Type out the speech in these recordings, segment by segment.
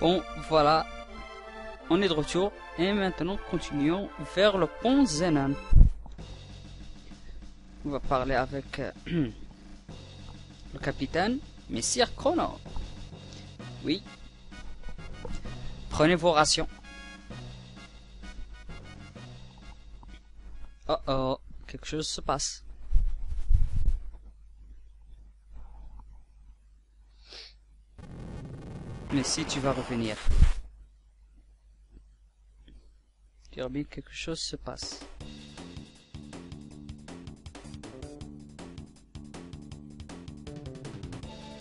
Bon, voilà. On est de retour. Et maintenant, continuons vers le pont Zenan. On va parler avec le capitaine, Messire Chrono. Oui. Prenez vos rations. Oh oh, quelque chose se passe. Mais si tu vas revenir. Kirby, quelque chose se passe.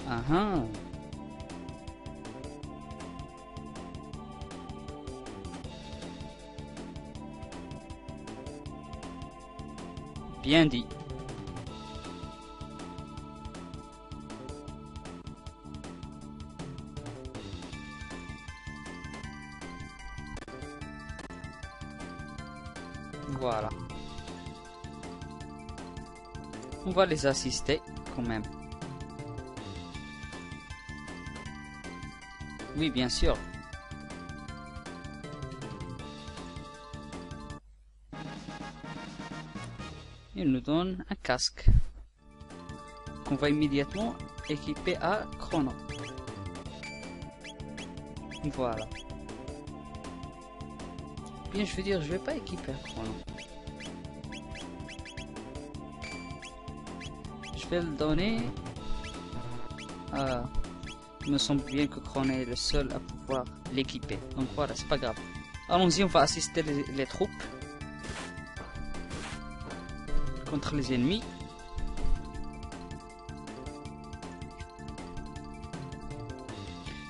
Ah ah. Bien dit. Voilà. On va les assister quand même. Oui, bien sûr. Il nous donne un casque qu'on va immédiatement équiper à Chrono. Voilà. Bien, je veux dire, je vais pas équiper à Chrono. Je vais le donner à... Il me semble bien que Chrono est le seul à pouvoir l'équiper. Donc voilà, c'est pas grave. Allons-y, on va assister les troupes contre les ennemis.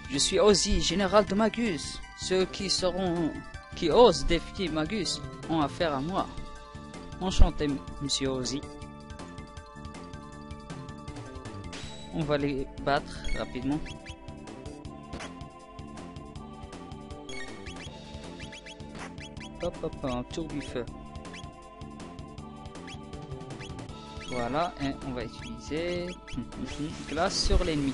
Je suis Ozzy, général de Magus. Ceux qui osent défier Magus ont affaire à moi. Enchanté, monsieur Ozzy. On va les battre rapidement. Hop hop hop, tour du feu. Voilà, et on va utiliser glace sur l'ennemi.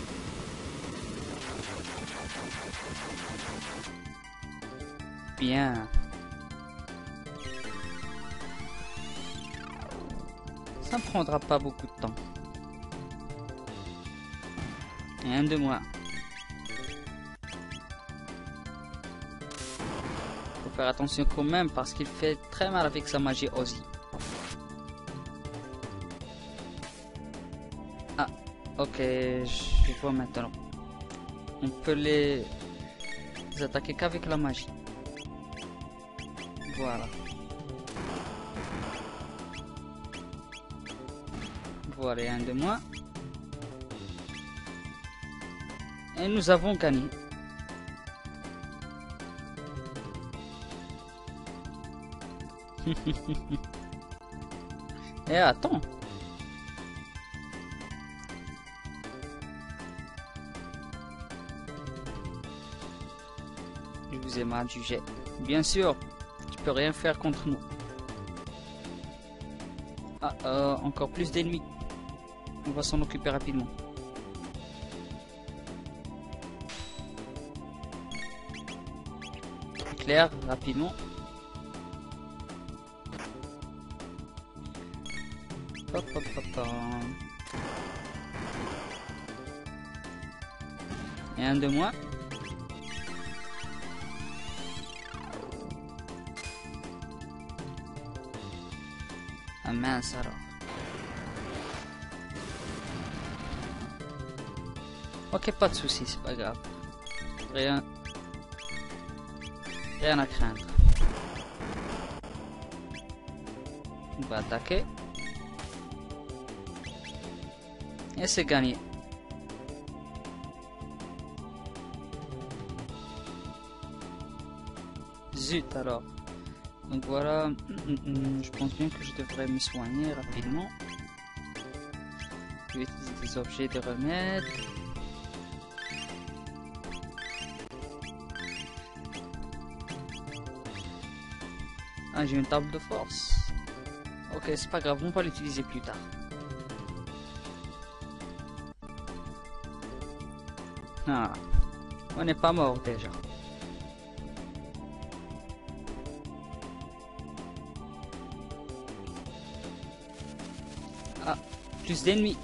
Bien. Ça ne prendra pas beaucoup de temps. Et un de moins. Faut faire attention quand même parce qu'il fait très mal avec sa magie Ozzy. Ah, ok, je vois maintenant. On peut les attaquer qu'avec la magie. Voilà. Voilà, un de moins. Et nous avons gagné. Et attends. Je vous ai mal jugé. Bien sûr, tu peux rien faire contre nous. Ah, encore plus d'ennemis. On va s'en occuper rapidement. Claire, rapidement. Hop, hop, hop, hop. Et un de moins. Ah mince alors. Ok, pas de soucis, c'est pas grave. Rien à craindre. On va attaquer. Et c'est gagné. Zut alors. Donc voilà, je pense bien que je devrais me soigner rapidement. Je vais utiliser des objets de remède. Ah, j'ai une table de force. Ok, c'est pas grave, on va l'utiliser plus tard. Ah, on n'est pas mort déjà. Ah, plus d'ennemis.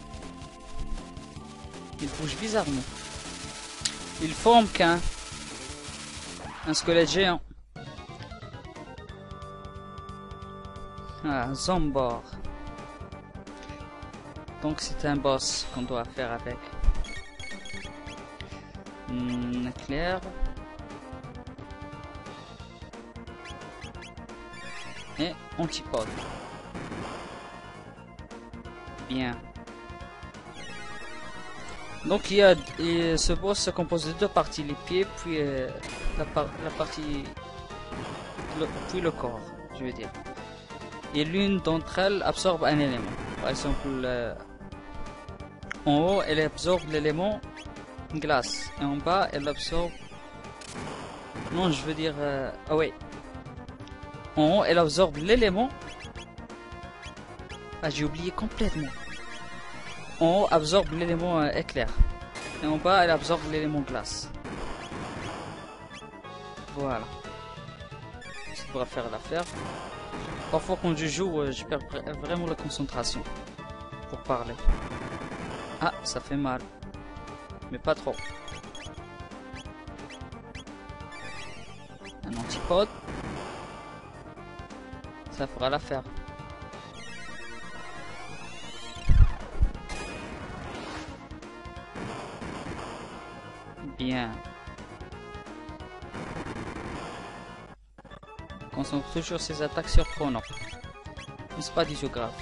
Ils bougent bizarrement. Ils forment un squelette géant. Ah, Zombor. Donc c'est un boss qu'on doit faire avec. Clair. Et antipode. Bien. Donc ce boss se compose de deux parties, les pieds puis la partie puis le corps, je veux dire. Et l'une d'entre elles absorbe un élément. Par exemple, en haut, elle absorbe l'élément glace. Et en bas, elle absorbe... Non, je veux dire... Ah ouais. En haut, elle absorbe l'élément... Ah, j'ai oublié complètement. En haut, absorbe l'élément éclair. Et en bas, elle absorbe l'élément glace. Voilà. Ça devra faire l'affaire. Parfois, quand je joue, je perds vraiment la concentration. Pour parler. Ah, ça fait mal. Mais pas trop. Un antipode. Ça fera l'affaire. Bien. Concentre toujours ses attaques sur Chrono. Mais c'est pas du tout grave.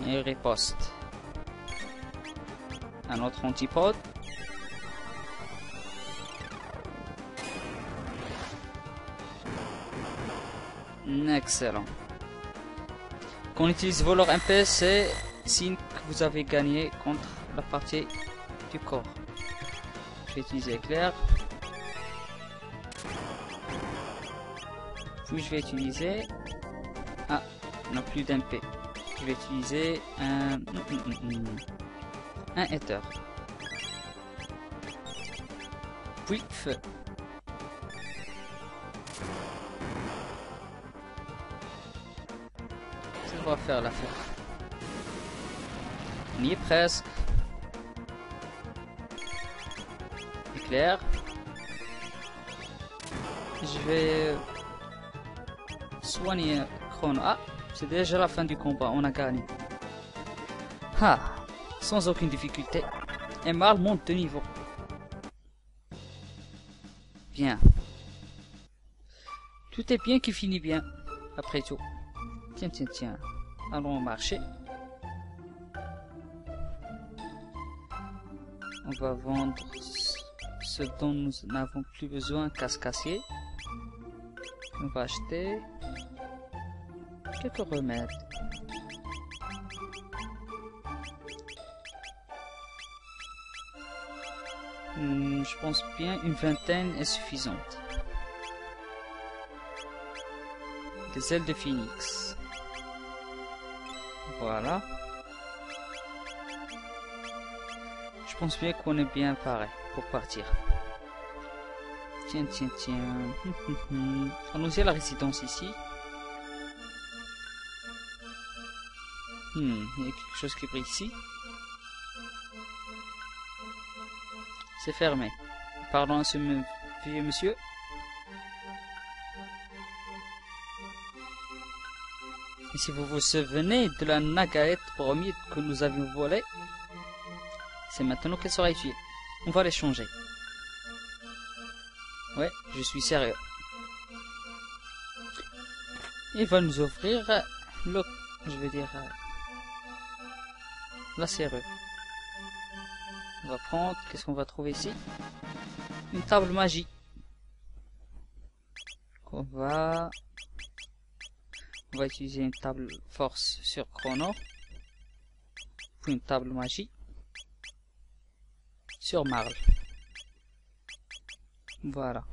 Et riposte. Un autre antipode. Excellent. Quand on utilise voleur MP, c'est signe que vous avez gagné contre la partie du corps. Je vais utiliser éclair. Puis je vais utiliser... Ah, on n'a plus d'MP. Je vais utiliser un éther. Puis feu. Ça va faire l'affaire. On y est presque. Éclair. Je vais soigner Chrono. Ah, c'est déjà la fin du combat, on a gagné. Ah, sans aucune difficulté. Et Marle monte de niveau. Bien. Tout est bien qui finit bien, après tout. Tiens, tiens, tiens. Allons au marché. On va vendre ce dont nous n'avons plus besoin, casse-cassier. On va acheter quelques remèdes. Je pense bien une vingtaine est suffisante. Des ailes de phénix. Voilà. Je pense bien qu'on est bien paré pour partir. Tiens, tiens, tiens. Allons-y à la résidence ici. Il y a quelque chose qui brille ici. C'est fermé. Pardon à ce vieux monsieur. Et si vous vous souvenez de la nagaette bromide que nous avions volée, c'est maintenant qu'elle sera utile. On va les changer. Ouais, je suis sérieux. Il va nous offrir le... je veux dire... la serrure. On va prendre... qu'est-ce qu'on va trouver ici? Une table magie. On va utiliser une table force sur Chrono. Puis une table magie sur Marle. Voilà.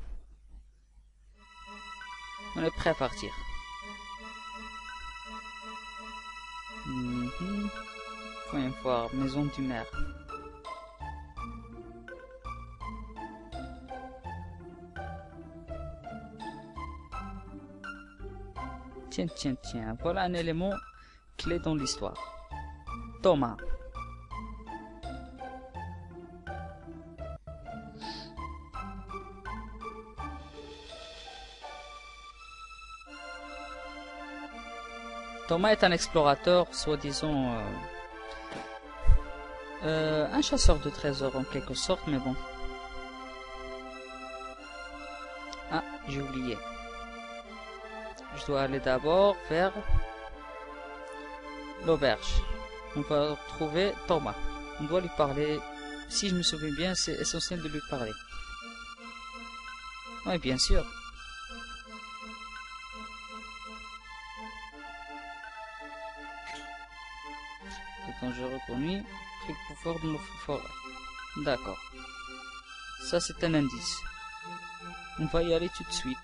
On est prêt à partir. Voyons voir, maison du maire. Tiens. Voilà un élément clé dans l'histoire. Thomas. Thomas est un explorateur, soi-disant un chasseur de trésors en quelque sorte, mais bon. Ah, j'ai oublié. Je dois aller d'abord vers l'auberge. On va retrouver Thomas. On doit lui parler. Si je me souviens bien, c'est essentiel de lui parler. Oui, bien sûr. Le dangereux pour lui, pris le pouvoir de nos forêts. D'accord. Ça, c'est un indice. On va y aller tout de suite.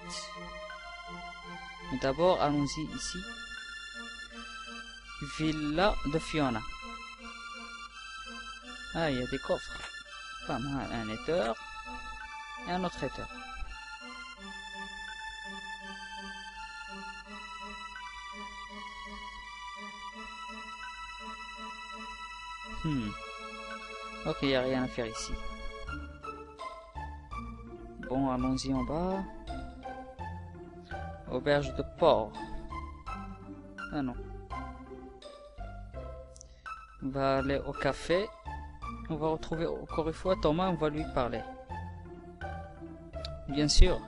Mais d'abord, allons-y ici. Villa de Fiona. Ah, il y a des coffres. Pas mal. Un éther. Et un autre éther. Ok, il n'y a rien à faire ici. Bon, allons-y en bas. Auberge de port. Ah non. On va aller au café. On va retrouver encore une fois Thomas, on va lui parler. Bien sûr.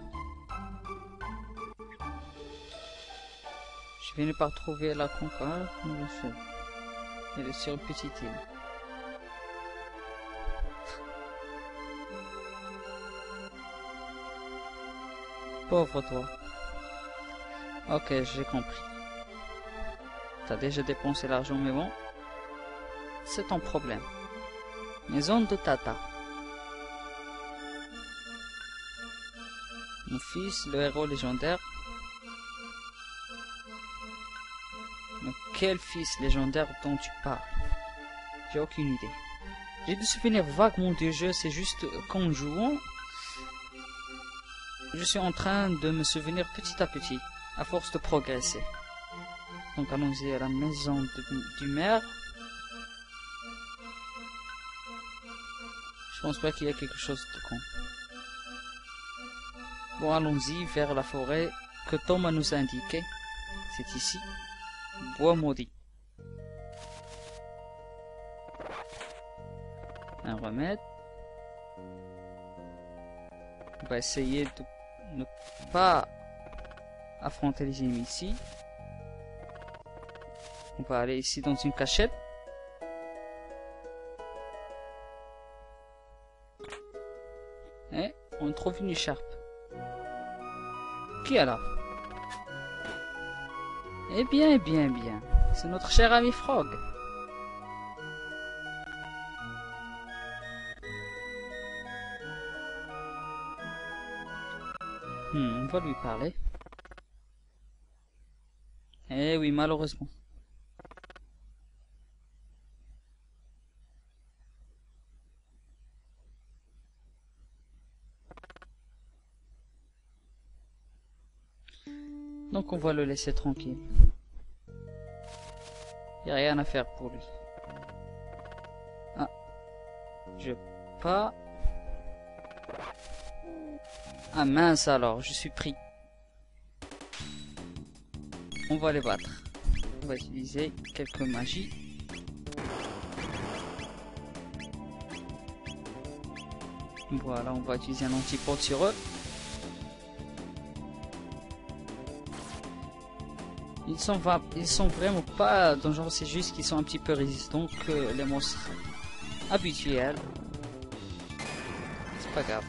Je finis par trouver la concorde. Elle est sur une petite île. Pauvre toi. Ok, j'ai compris. T'as déjà dépensé l'argent, mais bon. C'est ton problème. Maison de Tata. Mon fils, le héros légendaire. Mais quel fils légendaire dont tu parles? J'ai aucune idée. J'ai des souvenirs vaguement du jeu, c'est juste qu'en jouant, je suis en train de me souvenir petit à petit, à force de progresser. Donc allons-y à la maison du maire. Je pense pas qu'il y ait quelque chose de con. Bon, allons-y vers la forêt que Thomas nous a indiqué. C'est ici. Bois maudit. Un remède. On va essayer de ne pas affronter les ennemis ici. On va aller ici dans une cachette. Et on trouve une écharpe. Qui est là? Eh bien. C'est notre cher ami Frog. On va lui parler. Eh oui, malheureusement. Donc on va le laisser tranquille. Il n'y a rien à faire pour lui. Ah. Je pas. Ah mince alors, je suis pris. On va les battre. On va utiliser quelques magies. Voilà, on va utiliser un antipote sur eux. Ils sont vraiment pas dangereux, c'est juste qu'ils sont un petit peu résistants que les monstres habituels. C'est pas grave.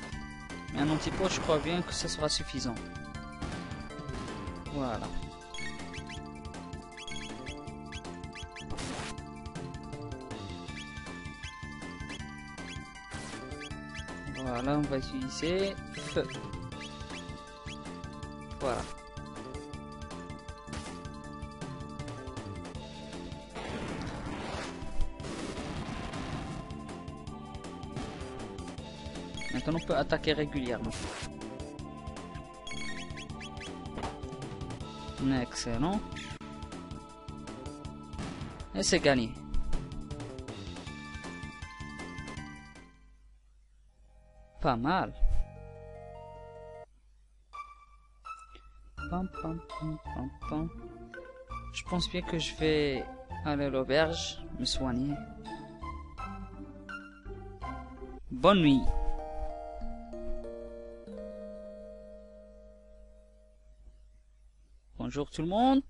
Mais un antipote, je crois bien que ça sera suffisant. Voilà. Voilà, on va utiliser feu. Voilà. Maintenant on peut attaquer régulièrement. Excellent. Et c'est gagné. Pas mal. Pam, pam, pam, pam, pam. Je pense bien que je vais aller à l'auberge, me soigner. Bonne nuit. Bonjour tout le monde.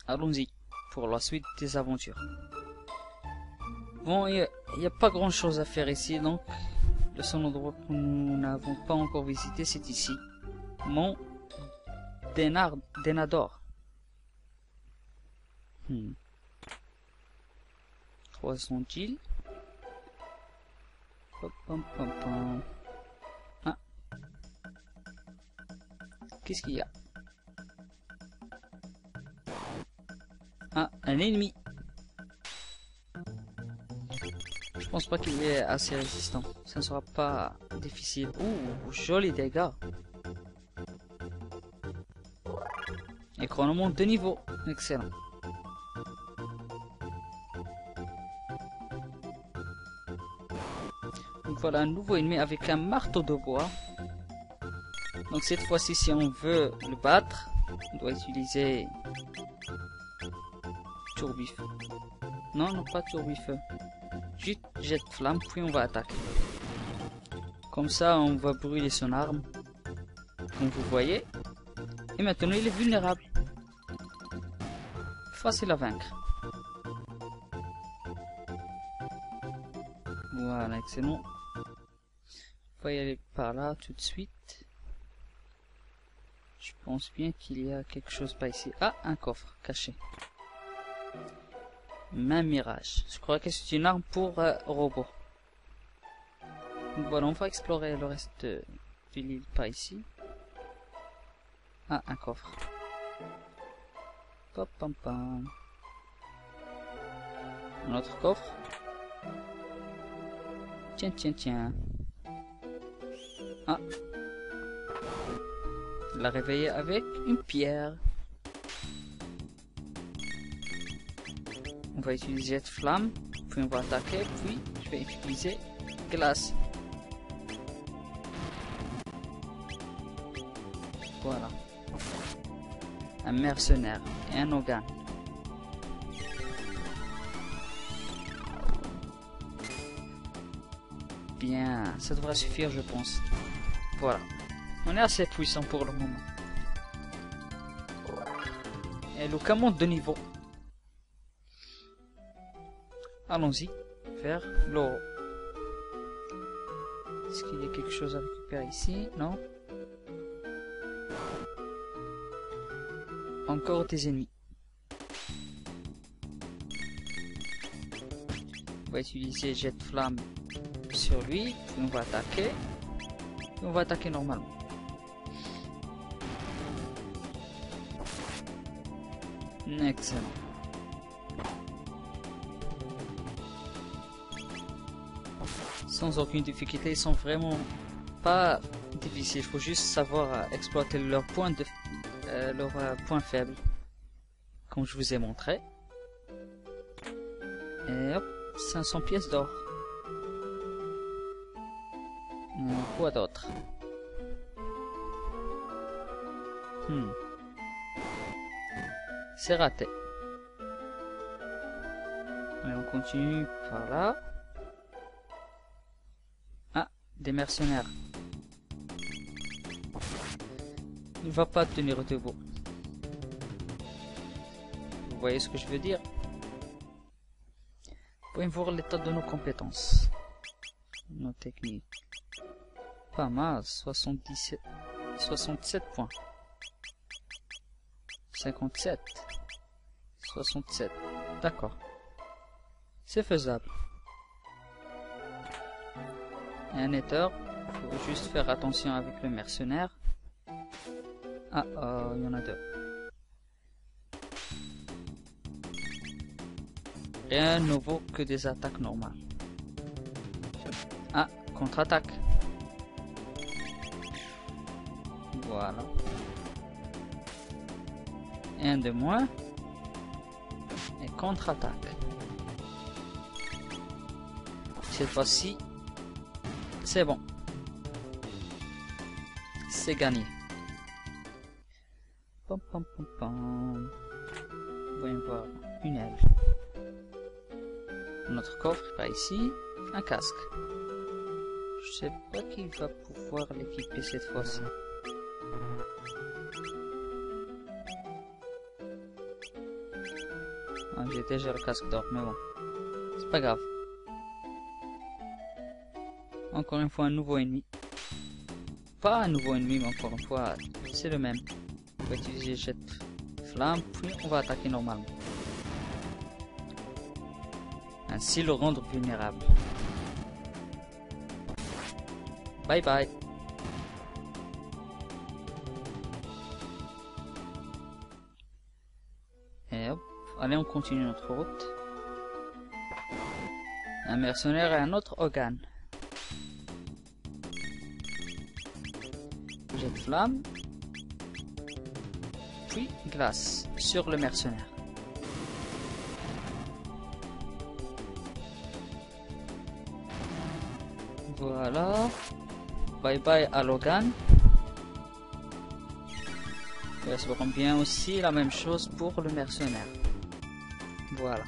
Allons-y pour la suite des aventures. Bon, il n'y a pas grand chose à faire ici, donc le seul endroit que nous n'avons pas encore visité, c'est ici. Mont Denador. 300 îles. Ah. Qu'est-ce qu'il y a? Ah, un ennemi. Je pense pas qu'il est assez résistant. Ça ne sera pas difficile. Ouh, joli dégâts. Et chronomont de niveau. Excellent. Donc voilà un nouveau ennemi avec un marteau de bois. Donc cette fois-ci, si on veut le battre, on doit utiliser Tourbifeu. Non, non, pas Tourbifeu. Juste jet de flamme, puis on va attaquer. Comme ça, on va brûler son arme. Comme vous voyez. Et maintenant, il est vulnérable. Facile à vaincre. Voilà, excellent. On va y aller par là tout de suite. Je pense bien qu'il y a quelque chose par ici. Ah, un coffre caché. Main mirage. Je crois que c'est une arme pour robot. Donc voilà, on va explorer le reste de l'île par ici. Ah, un coffre. Pam, pam, pam. Un autre coffre. Tiens, tiens, tiens. Ah. La réveiller avec une pierre. On va utiliser cette flamme, puis on va attaquer, puis je vais utiliser glace. Voilà. Un mercenaire et un organe. Bien, ça devrait suffire, je pense. Voilà. On est assez puissant pour le moment. Et le cas monte de niveau. Allons-y, vers l'eau. Est-ce qu'il y a quelque chose à récupérer ici? Non. Encore des ennemis. On va utiliser jet de flamme sur lui, puis on va attaquer. Et on va attaquer normalement. Excellent. Sans aucune difficulté, ils sont vraiment pas difficiles. Il faut juste savoir exploiter leurs points faibles, comme je vous ai montré. Et hop, 500 pièces d'or. Quoi d'autre? C'est raté. Allez, on continue par là. Ah, des mercenaires. Il ne va pas tenir debout. Vous voyez ce que je veux dire? Vous pouvez voir l'état de nos compétences. Nos techniques. Pas mal, 67 points. 57. 67. D'accord. C'est faisable. Et un nether. Il faut juste faire attention avec le mercenaire. Ah, il y en a deux. Rien de nouveau que des attaques normales. Ah, contre-attaque. Voilà. un de moins. Et contre-attaque. Cette fois-ci, c'est bon. C'est gagné. Pom, pom, pom, pom. Voyons voir une aile. Notre coffre par ici. Un casque. Je sais pas qui va pouvoir l'équiper cette fois-ci. Ah, j'ai déjà le casque d'or, mais bon. C'est pas grave. Encore une fois, un nouveau ennemi. Pas un nouveau ennemi, mais encore une fois, c'est le même. On va utiliser cette flamme, puis on va attaquer normalement. Ainsi le rendre vulnérable. Bye bye. Et hop, allez, on continue notre route. Un mercenaire et un autre organe. Jet de flamme. Puis glace sur le mercenaire. Voilà. Bye bye à Logan. Espérons bien aussi la même chose pour le mercenaire. Voilà.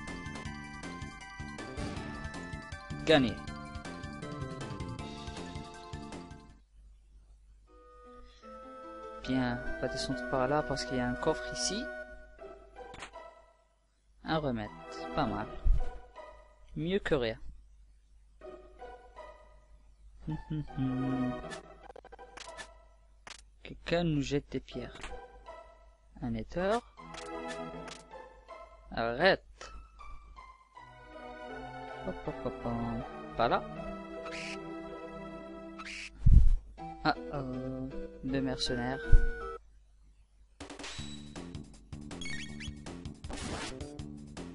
Gagné. Bien, on va descendre par là parce qu'il y a un coffre ici. Un remède, pas mal. Mieux que rien. Quelqu'un nous jette des pierres. Un éther. Arrête. Hop, hop, hop, hop. Pas là. Ah, deux mercenaires.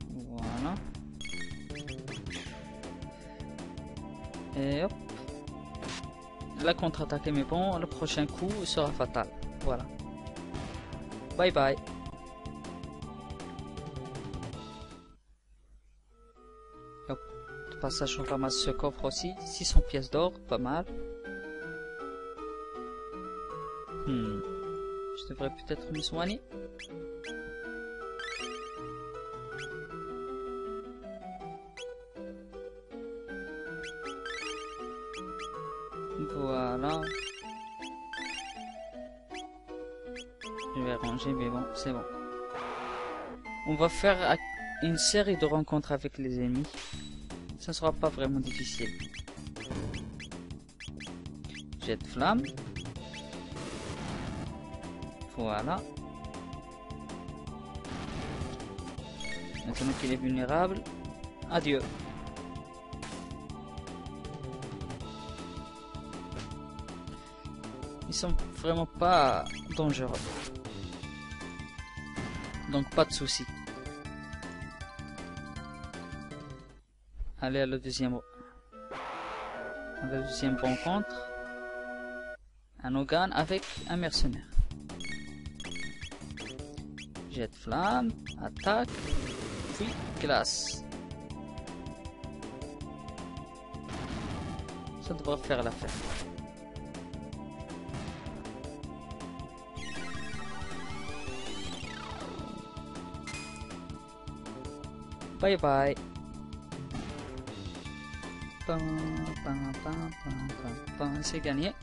Voilà. Et hop. La contre-attaque est mais bon, le prochain coup sera fatal. Voilà. Bye bye. Hop. De passage, on ramasse ce coffre aussi. 600 pièces d'or, pas mal. Je devrais peut-être me soigner. Voilà. Je vais ranger, mais bon, c'est bon. On va faire une série de rencontres avec les ennemis. Ça sera pas vraiment difficile. Jet de flamme. Voilà. Maintenant qu'il est vulnérable, adieu. Ils sont vraiment pas dangereux. Donc pas de soucis. Allez à la deuxième rencontre. Un organe avec un mercenaire. Jet de flamme, attaque, puis glace. Ça devrait faire l'affaire. Bye bye. C'est gagné.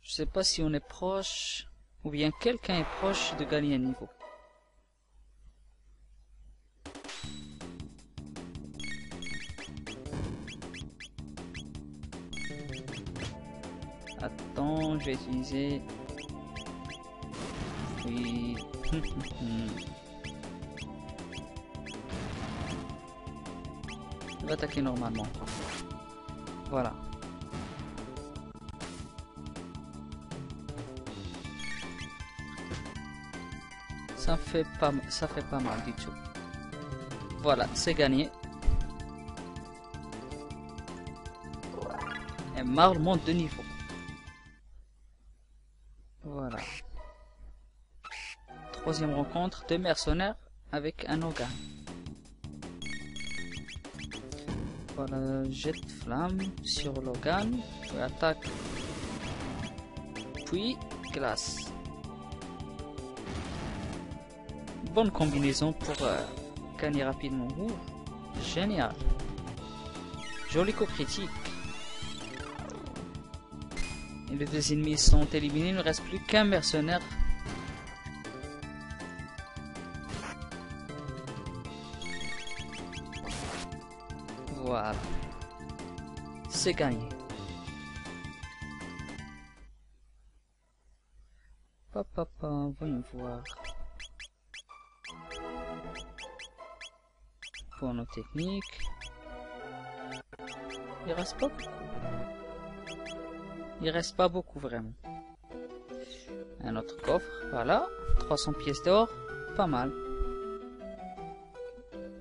Je sais pas si on est proche ou bien quelqu'un est proche de gagner un niveau. Attends, je vais utiliser. Oui. Il va attaquer normalement. Voilà. Ça fait pas mal du tout. Voilà, c'est gagné. Et Marle monte de niveau. troisième rencontre de mercenaires avec un Hogan. Voilà, jet de flamme sur Logan, puis attaque, puis glace. Bonne combinaison pour gagner rapidement. Génial. Joli coup critique. Et les deux ennemis sont éliminés, il ne reste plus qu'un mercenaire. Voilà. C'est gagné. Papa, voyons voir. Pour nos techniques. Il reste pas beaucoup. Il reste pas beaucoup vraiment. Un autre coffre, voilà. 300 pièces d'or, pas mal.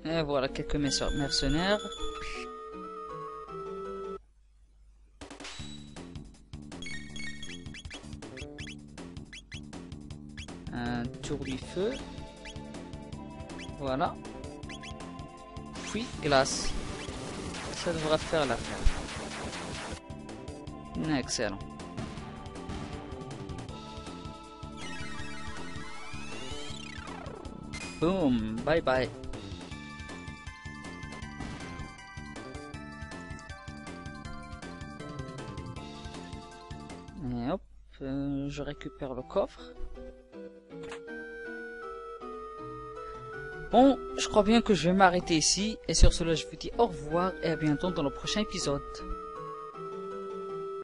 Et voilà quelques mercenaires. Un tour du feu. Voilà. Puis glace. Ça devra faire l'affaire. Excellent. Boom, bye bye. Et hop, je récupère le coffre. Bon, je crois bien que je vais m'arrêter ici. Et sur cela, je vous dis au revoir et à bientôt dans le prochain épisode.